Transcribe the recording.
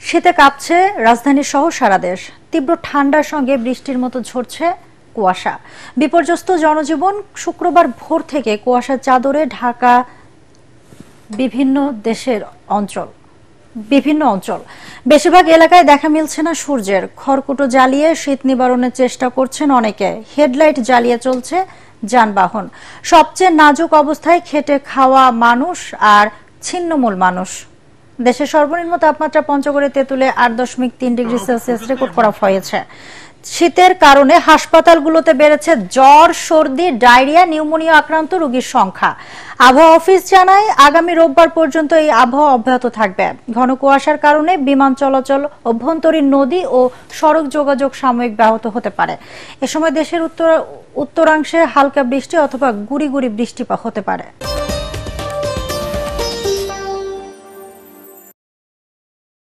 শীতে কাঁপছে রাজধানী সহ সারা দেশ। তীব্র ঠান্ডার সঙ্গে বৃষ্টির মতো ঝরছে কুয়াশা। বিপর্যস্ত জনজীবন। শুক্রবার ভোর থেকে কুয়াশার চাদরে ঢাকা বিভিন্ন অঞ্চল। বেশিরভাগ এলাকায় দেখা মিলছে না সূর্যের। খড়কুটো জ্বালিয়ে শীত নিবারণের চেষ্টা করছেন অনেকে। হেডলাইট জ্বালিয়ে চলছে যানবাহন। সবচেয়ে নাজুক অবস্থায় খেটে খাওয়া মানুষ আর ছিন্নমূল মানুষ। দেশের সর্বনিম্ন তাপমাত্রা পঞ্চগড়ে তেঁতুলে 8.3 ডিগ্রি সেলসিয়াস রেকর্ড করা হয়েছে। শীতের কারণে হাসপাতালগুলোতে বেড়েছে জ্বর, সর্দি, ডায়রিয়া, নিউমোনিয়া আক্রান্ত রোগীর সংখ্যা। আবহাওয়া অফিস জানায়, আগামী রোববার পর্যন্ত এই আবহাওয়া অব্যাহত থাকবে। ঘন কুয়াশার কারণে বিমান চলাচল, অভ্যন্তরীণ নদী ও সড়ক যোগাযোগ সাময়িক ব্যাহত হতে পারে। এ সময় দেশের উত্তরাংশে হালকা বৃষ্টি অথবা গুড়ি গুড়ি বৃষ্টিপাত হতে পারে।